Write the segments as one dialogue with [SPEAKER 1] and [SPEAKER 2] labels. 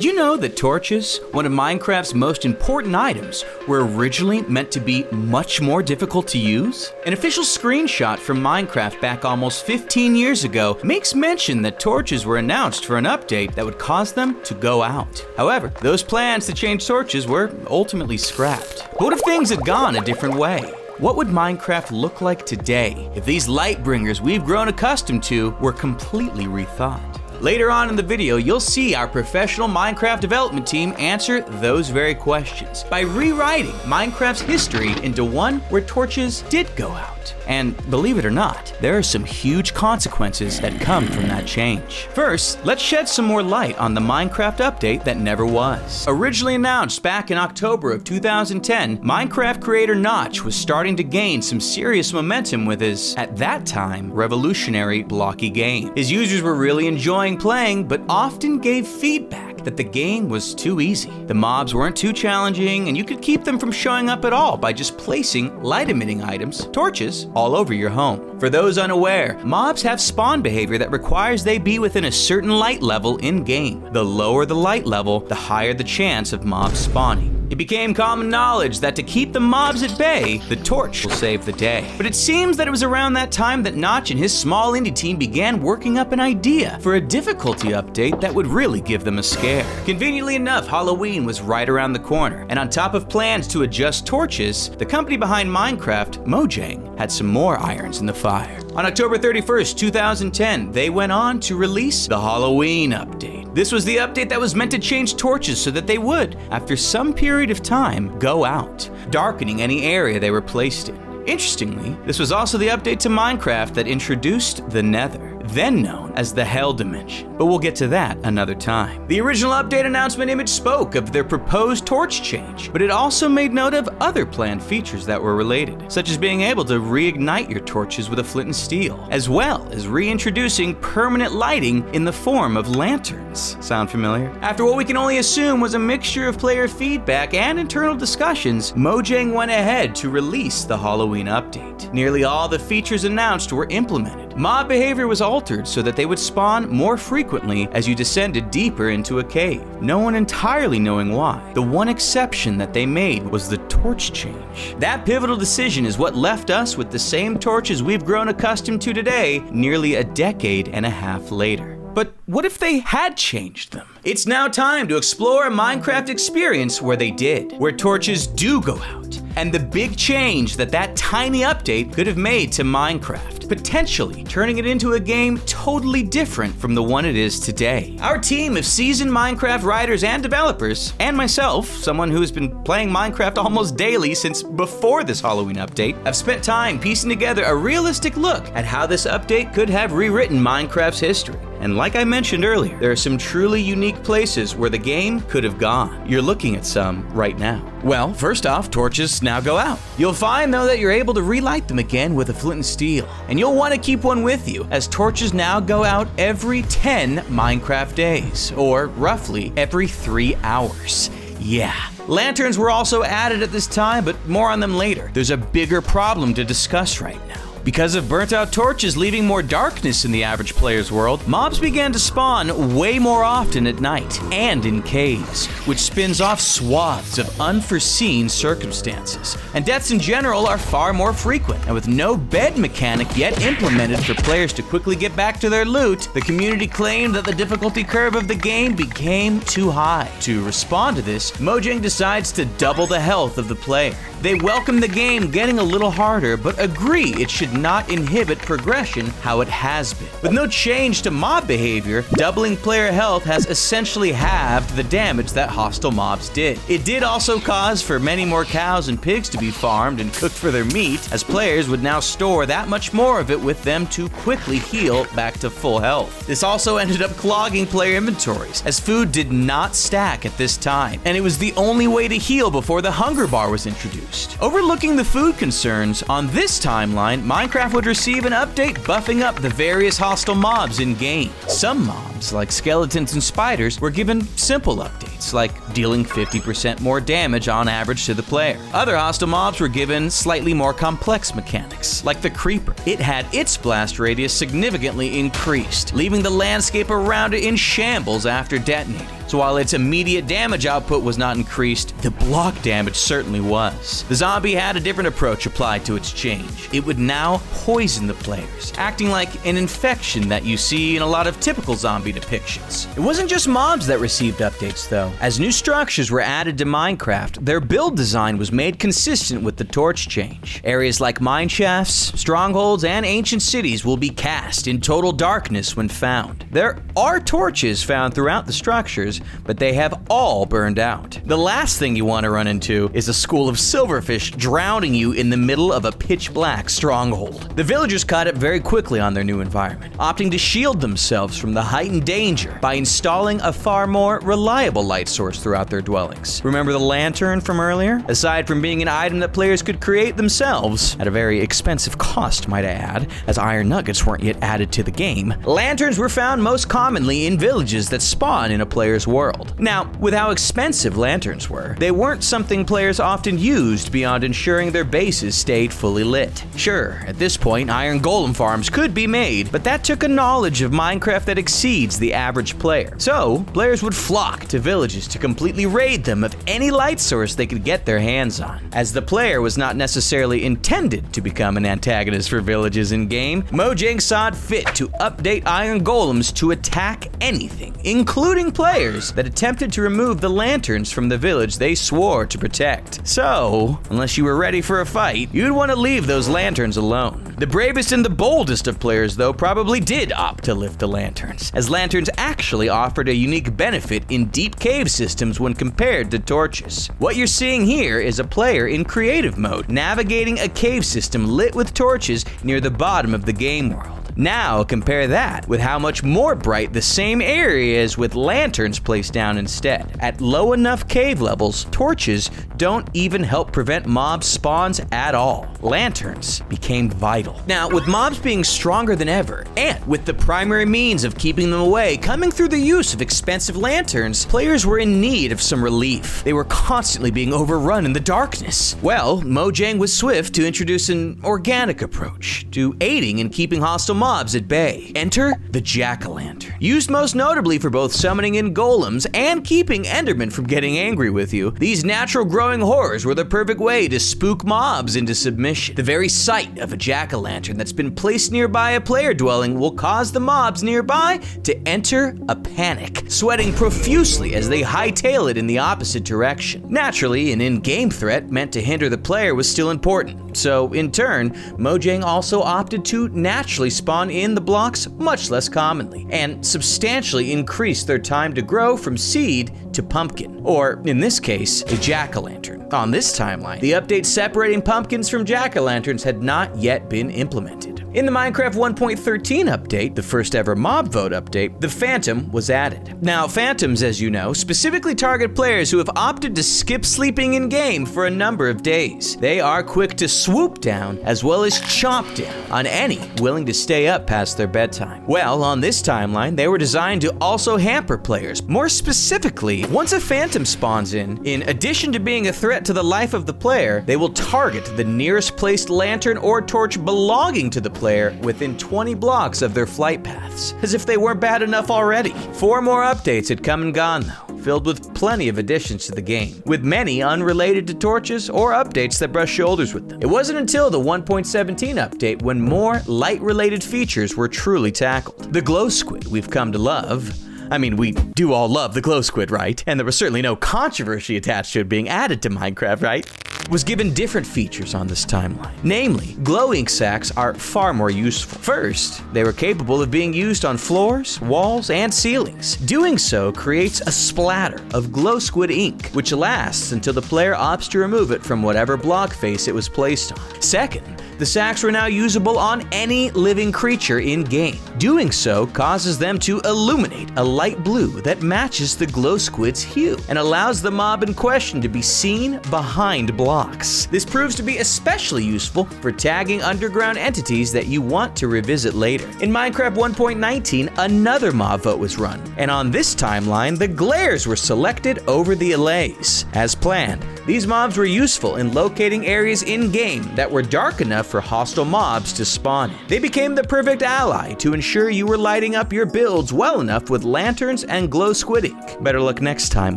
[SPEAKER 1] Did you know that torches, one of Minecraft's most important items, were originally meant to be much more difficult to use? An official screenshot from Minecraft back almost 15 years ago makes mention that torches were announced for an update that would cause them to go out. However, those plans to change torches were ultimately scrapped. But what if things had gone a different way? What would Minecraft look like today if these light bringers we've grown accustomed to were completely rethought? Later on in the video, you'll see our professional Minecraft development team answer those very questions by rewriting Minecraft's history into one where torches did go out. And believe it or not, there are some huge consequences that come from that change. First, let's shed some more light on the Minecraft update that never was. Originally announced back in October of 2010, Minecraft creator Notch was starting to gain some serious momentum with his, at that time, revolutionary blocky game. His users were really enjoying playing, but often gave feedback that the game was too easy. The mobs weren't too challenging, and you could keep them from showing up at all by just placing light-emitting items, torches, all over your home. For those unaware, mobs have spawn behavior that requires they be within a certain light level in-game. The lower the light level, the higher the chance of mobs spawning. It became common knowledge that to keep the mobs at bay, the torch will save the day. But it seems that it was around that time that Notch and his small indie team began working up an idea for a difficulty update that would really give them a scare. Conveniently enough, Halloween was right around the corner, and on top of plans to adjust torches, the company behind Minecraft, Mojang, had some more irons in the fire. On October 31st, 2010, they went on to release the Halloween update. This was the update that was meant to change torches so that they would, after some period of time, go out, darkening any area they were placed in. Interestingly, this was also the update to Minecraft that introduced the Nether, then known as the Hell Dimension, but we'll get to that another time. The original update announcement image spoke of their proposed torch change, but it also made note of other planned features that were related, such as being able to reignite your torches with a flint and steel, as well as reintroducing permanent lighting in the form of lanterns. Sound familiar? After what we can only assume was a mixture of player feedback and internal discussions, Mojang went ahead to release the Halloween update. Nearly all the features announced were implemented. Mob behavior was altered so that they would spawn more frequently as you descended deeper into a cave, no one entirely knowing why. The one exception that they made was the torch change. That pivotal decision is what left us with the same torches we've grown accustomed to today, nearly a decade and a half later. But what if they had changed them? It's now time to explore a Minecraft experience where they did, where torches do go out, and the big change that that tiny update could have made to Minecraft, potentially turning it into a game totally different from the one it is today. Our team of seasoned Minecraft writers and developers, and myself, someone who has been playing Minecraft almost daily since before this Halloween update, have spent time piecing together a realistic look at how this update could have rewritten Minecraft's history. And like I mentioned earlier, there are some truly unique places where the game could have gone. You're looking at some right now. Well, first off, torches now go out. You'll find though that you're able to relight them again with a flint and steel. And you'll want to keep one with you, as torches now go out every 10 Minecraft days, or roughly every 3 hours. Yeah. Lanterns were also added at this time, but more on them later. There's a bigger problem to discuss right now. Because of burnt-out torches leaving more darkness in the average player's world, mobs began to spawn way more often at night and in caves, which spins off swaths of unforeseen circumstances. And deaths in general are far more frequent, and with no bed mechanic yet implemented for players to quickly get back to their loot, the community claimed that the difficulty curve of the game became too high. To respond to this, Mojang decides to double the health of the player. They welcome the game getting a little harder, but agree it should not inhibit progression how it has been. With no change to mob behavior, doubling player health has essentially halved the damage that hostile mobs did. It did also cause for many more cows and pigs to be farmed and cooked for their meat, as players would now store that much more of it with them to quickly heal back to full health. This also ended up clogging player inventories, as food did not stack at this time, and it was the only way to heal before the hunger bar was introduced. Overlooking the food concerns, on this timeline, Minecraft would receive an update buffing up the various hostile mobs in-game. Some mobs, like skeletons and spiders, were given simple updates. updates, like dealing 50% more damage on average to the player. Other hostile mobs were given slightly more complex mechanics, like the Creeper. It had its blast radius significantly increased, leaving the landscape around it in shambles after detonating. So while its immediate damage output was not increased, the block damage certainly was. The zombie had a different approach applied to its change. It would now poison the players, acting like an infection that you see in a lot of typical zombie depictions. It wasn't just mobs that received updates though. As new structures were added to Minecraft, their build design was made consistent with the torch change. Areas like mine shafts, strongholds, and ancient cities will be cast in total darkness when found. There are torches found throughout the structures, but they have all burned out. The last thing you want to run into is a school of silverfish drowning you in the middle of a pitch-black stronghold. The villagers caught up very quickly on their new environment, opting to shield themselves from the heightened danger by installing a far more reliable light source throughout their dwellings. Remember the lantern from earlier? Aside from being an item that players could create themselves, at a very expensive cost, might I add, as iron nuggets weren't yet added to the game, lanterns were found most commonly in villages that spawn in a player's world. Now, with how expensive lanterns were, they weren't something players often used beyond ensuring their bases stayed fully lit. Sure, at this point, iron golem farms could be made, but that took a knowledge of Minecraft that exceeds the average player. So, players would flock to villages to completely raid them of any light source they could get their hands on. As the player was not necessarily intended to become an antagonist for villages in-game, Mojang saw it fit to update iron golems to attack anything, including players that attempted to remove the lanterns from the village they swore to protect. So, unless you were ready for a fight, you'd want to leave those lanterns alone. The bravest and the boldest of players, though, probably did opt to lift the lanterns, as lanterns actually offered a unique benefit in deep cave systems when compared to torches. What you're seeing here is a player in creative mode, navigating a cave system lit with torches near the bottom of the game world. Now compare that with how much more bright the same area is with lanterns placed down instead. At low enough cave levels, torches don't even help prevent mob spawns at all. Lanterns became vital. Now, with mobs being stronger than ever, and with the primary means of keeping them away coming through the use of expensive lanterns, players were in need of some relief. They were constantly being overrun in the darkness. Well, Mojang was swift to introduce an organic approach to aiding in keeping hostile mobs at bay. Enter the jack-o'-lantern. Used most notably for both summoning in golems and keeping endermen from getting angry with you, these natural growing horrors were the perfect way to spook mobs into submission. The very sight of a jack-o'-lantern that's been placed nearby a player dwelling will cause the mobs nearby to enter a panic, sweating profusely as they hightail it in the opposite direction. Naturally, an in-game threat meant to hinder the player was still important, so in turn, Mojang also opted to naturally spawn in the blocks much less commonly, and substantially increase their time to grow from seed to pumpkin, or in this case, a jack-o'-lantern. On this timeline, the update separating pumpkins from jack-o'-lanterns had not yet been implemented. In the Minecraft 1.13 update, the first ever mob vote update, the Phantom was added. Now, Phantoms, as you know, specifically target players who have opted to skip sleeping in-game for a number of days. They are quick to swoop down as well as chomp down on any willing to stay up past their bedtime. Well, on this timeline, they were designed to also hamper players. More specifically, once a Phantom spawns in addition to being a threat to the life of the player, they will target the nearest placed lantern or torch belonging to the player within 20 blocks of their flight paths, as if they weren't bad enough already. 4 more updates had come and gone though, filled with plenty of additions to the game, with many unrelated to torches or updates that brush shoulders with them. It wasn't until the 1.17 update when more light-related features were truly tackled. The glow squid we've come to love. I mean, we do all love the glow squid, right? And there was certainly no controversy attached to it being added to Minecraft, right? Was given different features on this timeline. Namely, glow ink sacks are far more useful. First, they were capable of being used on floors, walls, and ceilings. Doing so creates a splatter of glow squid ink, which lasts until the player opts to remove it from whatever block face it was placed on. Second, The sacks were now usable on any living creature in-game. Doing so causes them to illuminate a light blue that matches the glow squid's hue and allows the mob in question to be seen behind blocks. This proves to be especially useful for tagging underground entities that you want to revisit later. In Minecraft 1.19, another mob vote was run, and on this timeline, the glares were selected over the allays. As planned, these mobs were useful in locating areas in-game that were dark enough for hostile mobs to spawn in. They became the perfect ally to ensure you were lighting up your builds well enough with lanterns and glow squid ink. Better luck next time,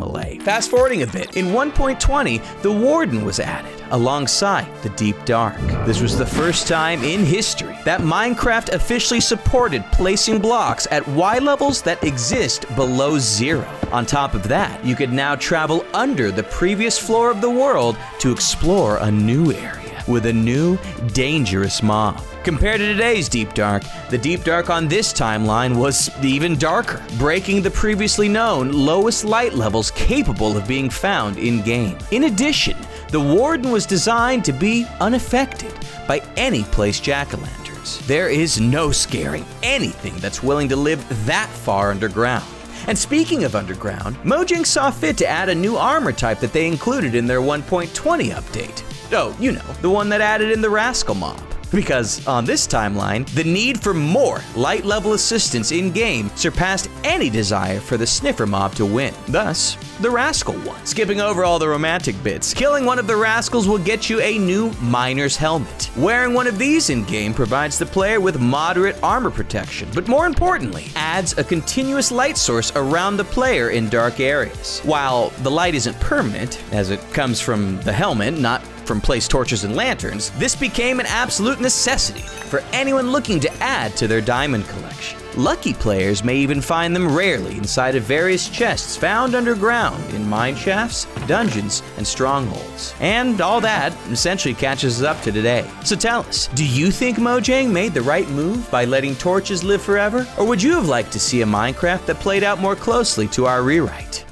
[SPEAKER 1] allay. Fast forwarding a bit, in 1.20, the Warden was added alongside the Deep Dark. This was the first time in history that Minecraft officially supported placing blocks at Y levels that exist below 0. On top of that, you could now travel under the previous floor of the world to explore a new area with a new, dangerous mob. Compared to today's Deep Dark, the Deep Dark on this timeline was even darker, breaking the previously known lowest light levels capable of being found in-game. In addition, the Warden was designed to be unaffected by any place jack-o'-lanterns. There is no scaring anything that's willing to live that far underground. And speaking of underground, Mojang saw fit to add a new armor type that they included in their 1.20 update. Oh, you know, the one that added in the Rascal mob. Because on this timeline, the need for more light level assistance in-game surpassed any desire for the Sniffer mob to win. Thus, the Rascal won. Skipping over all the romantic bits, killing one of the Rascals will get you a new Miner's Helmet. Wearing one of these in-game provides the player with moderate armor protection, but more importantly, adds a continuous light source around the player in dark areas. While the light isn't permanent, as it comes from the helmet, not from placed torches and lanterns, this became an absolute necessity for anyone looking to add to their diamond collection. Lucky players may even find them rarely inside of various chests found underground in mine shafts, dungeons, and strongholds. And all that essentially catches us up to today. So tell us, do you think Mojang made the right move by letting torches live forever? Or would you have liked to see a Minecraft that played out more closely to our rewrite?